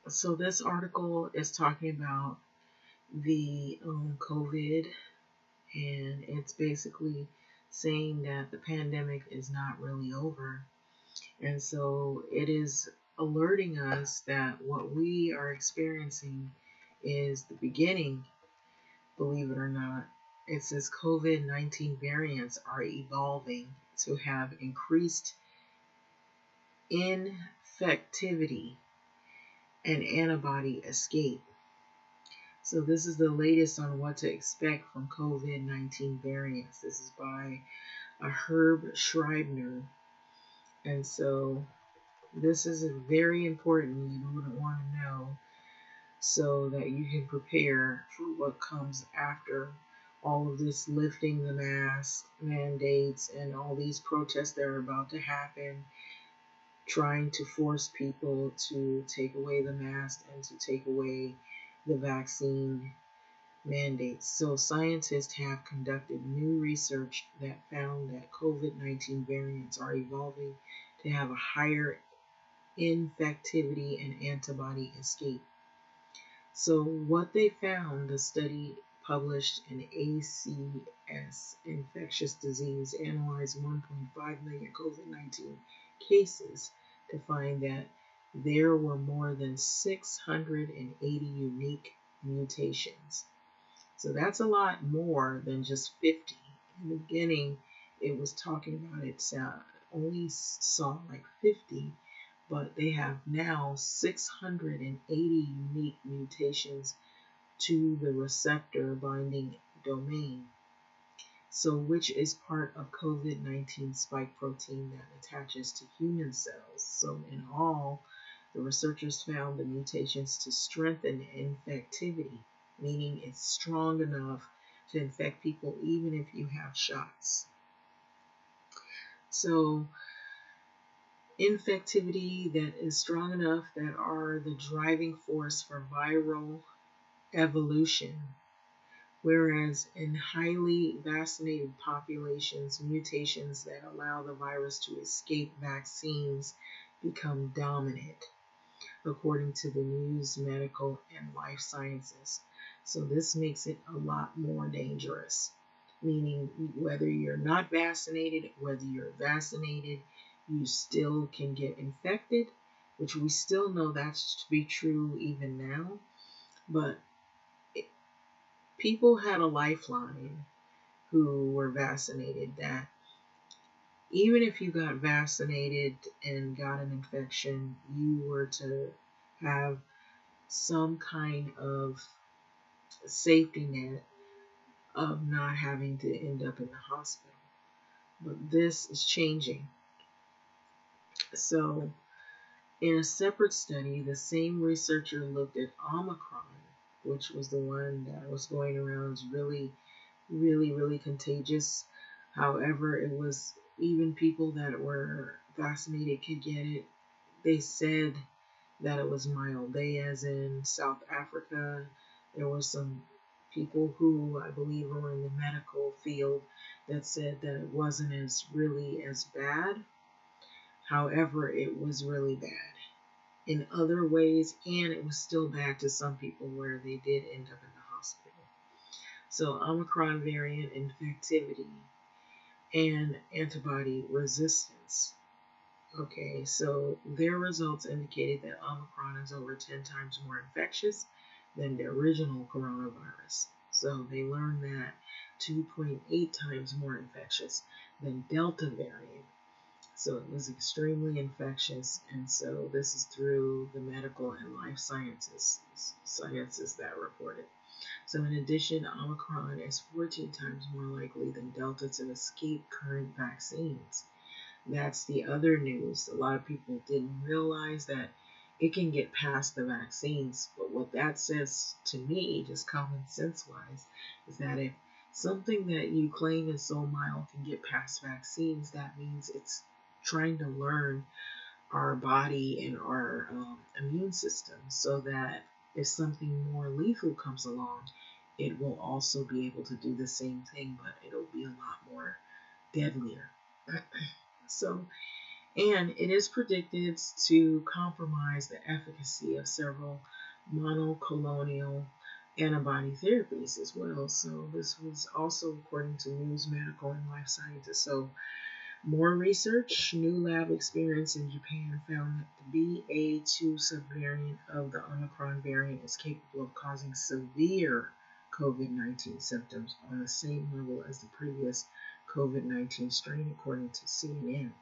So this article is talking about the COVID, and it's basically saying that the pandemic is not really over. And so it is alerting us that what we are experiencing is the beginning, believe it or not. It says COVID-19 variants are evolving to have increased infectivity and antibody escape. So this is the latest on what to expect from COVID-19 variants. This is by a Herb Schreibner. And so this is very important. You would want to know so that you can prepare for what comes after all of this lifting the mask mandates and all these protests that are about to happen, trying to force people to take away the mask and to take away the vaccine mandates. So scientists have conducted new research that found that COVID-19 variants are evolving to have a higher infectivity and antibody escape. So what they found, the study published in ACS Infectious Disease analyzed 1.5 million COVID-19 cases to find that there were more than 680 unique mutations. So that's a lot more than just 50. In the beginning, it was talking about it only saw like 50, but they have now 680 unique mutations to the receptor-binding domain. So which is part of COVID-19 spike protein that attaches to human cells. So in all, the researchers found the mutations to strengthen infectivity, meaning it's strong enough to infect people even if you have shots. So infectivity that is strong enough that are the driving force for viral evolution, whereas in highly vaccinated populations, mutations that allow the virus to escape vaccines become dominant, according to the News Medical and Life Sciences. So this makes it a lot more dangerous, meaning whether you're not vaccinated, whether you're vaccinated, you still can get infected, which we still know that's to be true even now. But people had a lifeline who were vaccinated that even if you got vaccinated and got an infection, you were to have some kind of safety net of not having to end up in the hospital. But this is changing. So, in a separate study, the same researcher looked at Omicron, which was the one that was going around as really contagious. However, it was even people that were vaccinated could get it. They said that it was mild. They, as in South Africa, there were some people who I believe were in the medical field that said that it wasn't really as bad. However, it was really bad in other ways, and it was still bad to some people where they did end up in the hospital. So Omicron variant infectivity and antibody resistance. Okay, so their results indicated that Omicron is over 10 times more infectious than the original coronavirus. So they learned that 2.8 times more infectious than Delta variant. So it was extremely infectious, and so this is through the medical and life sciences that reported. So in addition, Omicron is 14 times more likely than Delta to escape current vaccines. That's the other news. A lot of people didn't realize that it can get past the vaccines. But what that says to me, just common sense wise, is that if something that you claim is so mild can get past vaccines, that means it's trying to learn our body and our immune system so that if something more lethal comes along, it will also be able to do the same thing, but it'll be a lot more deadlier. So And it is predicted to compromise the efficacy of several monoclonal antibody therapies as well. So this was also according to News Medical and Life Sciences. So more research, new lab experience in Japan found that the BA.2 subvariant of the Omicron variant is capable of causing severe COVID-19 symptoms on the same level as the previous COVID-19 strain, according to CNN.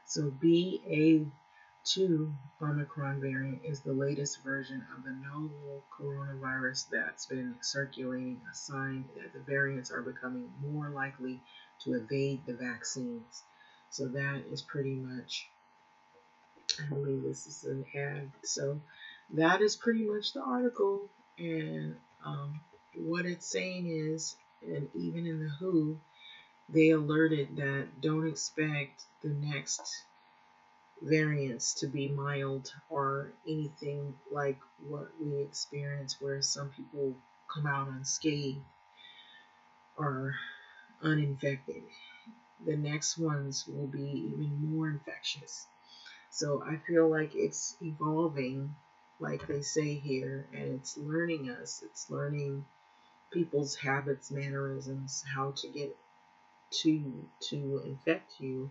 So BA.2 Omicron variant is the latest version of the novel coronavirus that's been circulating, a sign that the variants are becoming more likely to evade the vaccines. So that is pretty much, I believe this is an ad. So that is pretty much the article. And what it's saying is, and even in the WHO, they alerted that don't expect the next variants to be mild or anything like what we experience, where some people come out unscathed or uninfected. The next ones will be even more infectious. So I feel like it's evolving, like they say here, and it's learning us. It's learning people's habits, mannerisms, how to get to infect you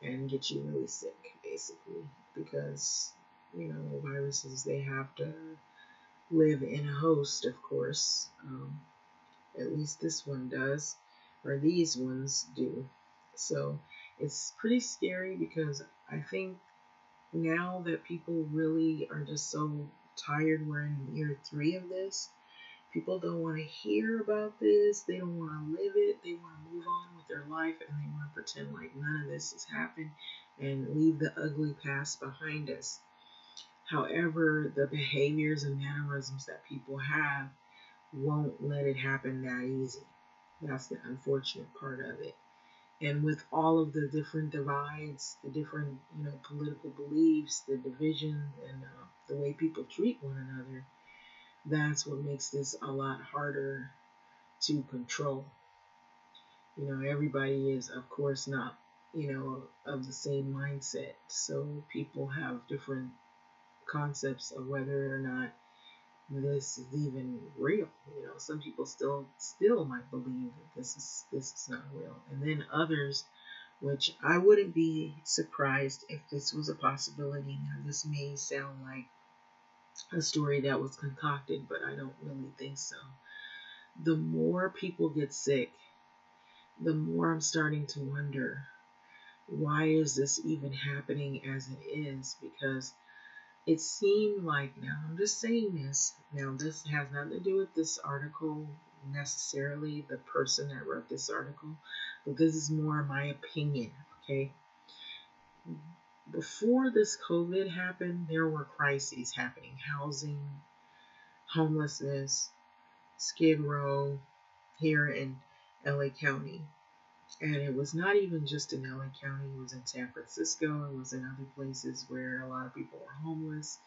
and get you really sick, basically, because viruses, they have to live in a host, of course. At least this one does, or these ones do. So it's pretty scary, because I think now that people really are just so tired, we're in year 3 of this. People don't want to hear about this. They don't want to live it. They want to move on with their life, and they want to pretend like none of this has happened and leave the ugly past behind us. However, the behaviors and mannerisms that people have won't let it happen that easy. That's the unfortunate part of it. And with all of the different divides, the different political beliefs, the division, and the way people treat one another, that's what makes this a lot harder to control. Everybody is, of course, not, of the same mindset. So people have different concepts of whether or not this is even real. Some people still might believe that this is not real. And then others, which I wouldn't be surprised if this was a possibility. Now, this may sound like a story that was concocted, but I don't really think so. The more people get sick, the more I'm starting to wonder, why is this even happening as it is? Because it seemed like, now I'm just saying this, now this has nothing to do with this article necessarily, the person that wrote this article, but this is more my opinion, okay? Before this COVID happened, there were crises happening: housing, homelessness, Skid Row here in LA County. And it was not even just in LA County, it was in San Francisco, it was in other places where a lot of people were homeless.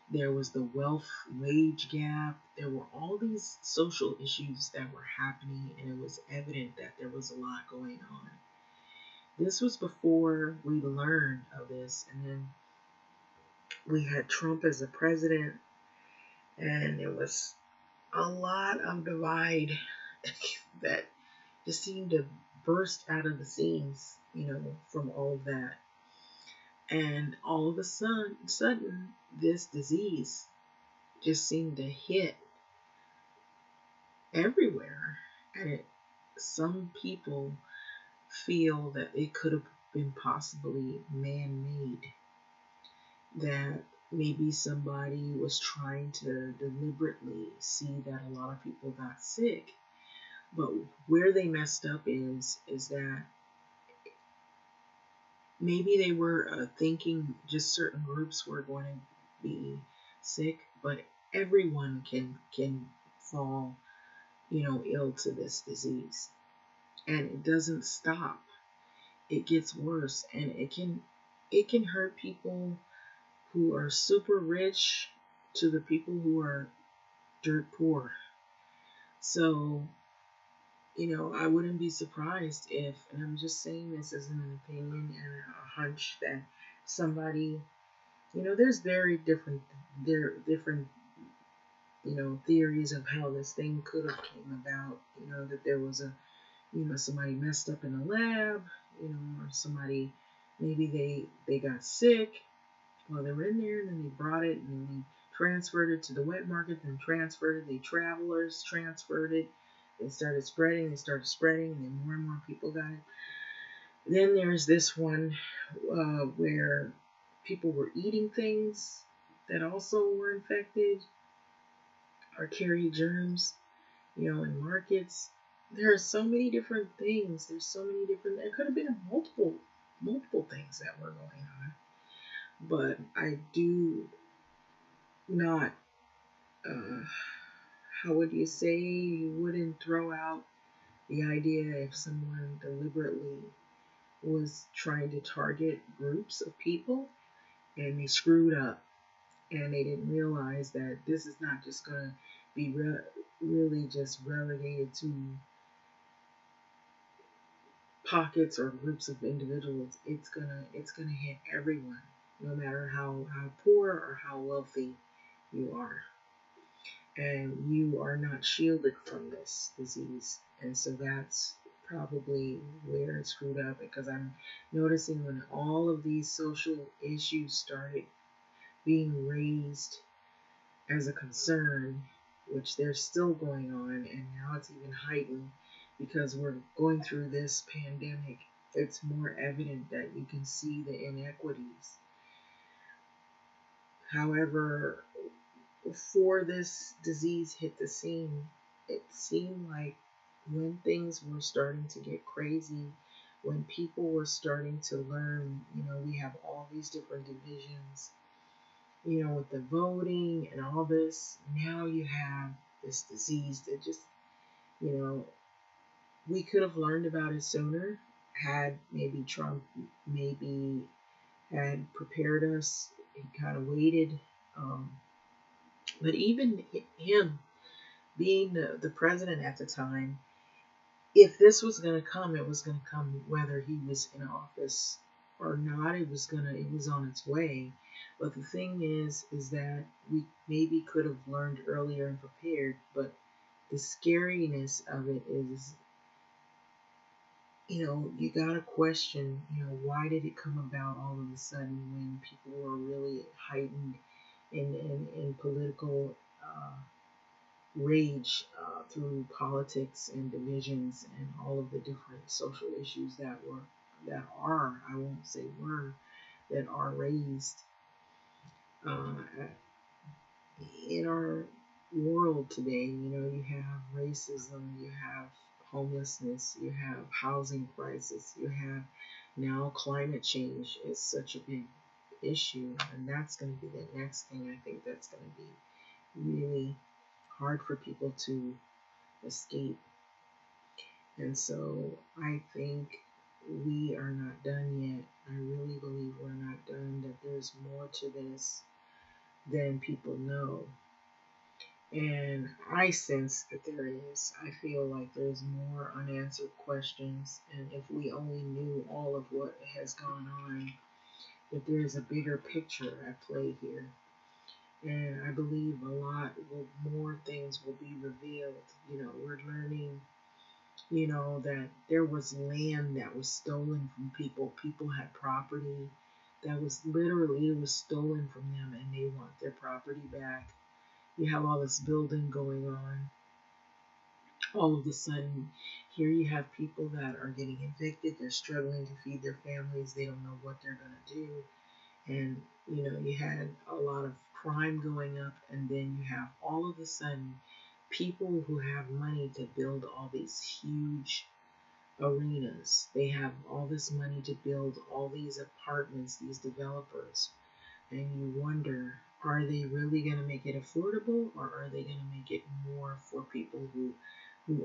There was the wealth wage gap. There were all these social issues that were happening, and it was evident that there was a lot going on. This was before we learned of this, and then we had Trump as a president, and there was a lot of divide that just seemed to burst out of the seams, from all of that. And all of a sudden, this disease just seemed to hit everywhere. And some people feel that it could have been possibly man-made, that maybe somebody was trying to deliberately see that a lot of people got sick. But where they messed up is that maybe they were thinking just certain groups were going to be sick, but everyone can fall, ill to this disease, and it doesn't stop. It gets worse, and it can hurt people who are super rich to the people who are dirt poor. So, I wouldn't be surprised if, and I'm just saying this as an opinion and a hunch, that somebody, there's very different, different, theories of how this thing could have came about. That there was somebody messed up in the lab, or somebody, maybe they got sick while they were in there, and then they brought it, and then they transferred it to the wet market, then transferred it, the travelers transferred it, they started spreading, and then more and more people got it. Then there's this one where people were eating things that also were infected or carried germs, in markets. There are so many different things. There could have been multiple things that were going on. But I do not, how would you say, you wouldn't throw out the idea if someone deliberately was trying to target groups of people and they screwed up and they didn't realize that this is not just going to be really just relegated to pockets or groups of individuals. It's gonna hit everyone, no matter how poor or how wealthy you are, and you are not shielded from this disease. And so that's probably where it screwed up, because I'm noticing when all of these social issues started being raised as a concern, which they're still going on, and now it's even heightened because we're going through this pandemic. It's more evident that you can see the inequities. However, before this disease hit the scene, it seemed like when things were starting to get crazy, when people were starting to learn, we have all these different divisions, with the voting and all this. Now you have this disease that just, we could have learned about it sooner had maybe Trump maybe had prepared us. He kind of waited. But even him being the president at the time, if this was going to come, it was going to come whether he was in office or not. It was on its way. But the thing is that we maybe could have learned earlier and prepared. But the scariness of it is, you gotta question, why did it come about all of a sudden when people were really heightened in political rage through politics and divisions and all of the different social issues that are, I won't say were, that are raised uh, in our world today. You have racism, you have homelessness, you have housing crisis, you have now climate change is such a big issue, and that's going to be the next thing. I think that's going to be really hard for people to escape. And so I think we are not done yet. I really believe we're not done, that there's more to this than people know. And I sense that there is. I feel like there's more unanswered questions. And if we only knew all of what has gone on, that there's a bigger picture at play here. And I believe more things will be revealed. We're learning, that there was land that was stolen from people. People had property that was literally, it was stolen from them, and they want their property back. You have all this building going on. All of a sudden, here you have people that are getting evicted. They're struggling to feed their families. They don't know what they're going to do. And, you had a lot of crime going up. And then you have all of a sudden people who have money to build all these huge arenas. They have all this money to build all these apartments, these developers. And you wonder, are they really going to make it affordable, or are they going to make it more for people who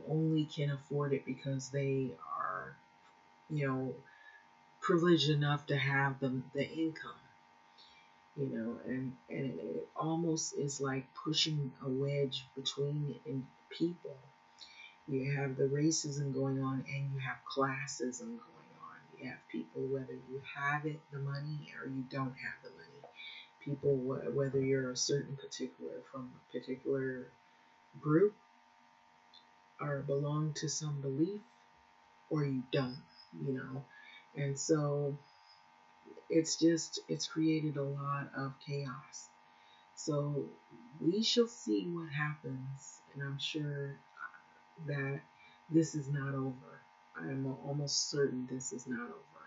only can afford it because they are, privileged enough to have the income, and it almost is like pushing a wedge between people. You have the racism going on, and you have classism going on. You have people, whether you have it, the money, or you don't have the money. People, whether you're a certain particular, from a particular group, or belong to some belief, or you don't, you know. And so it's created a lot of chaos. So we shall see what happens, and I'm sure that this is not over. I am almost certain this is not over.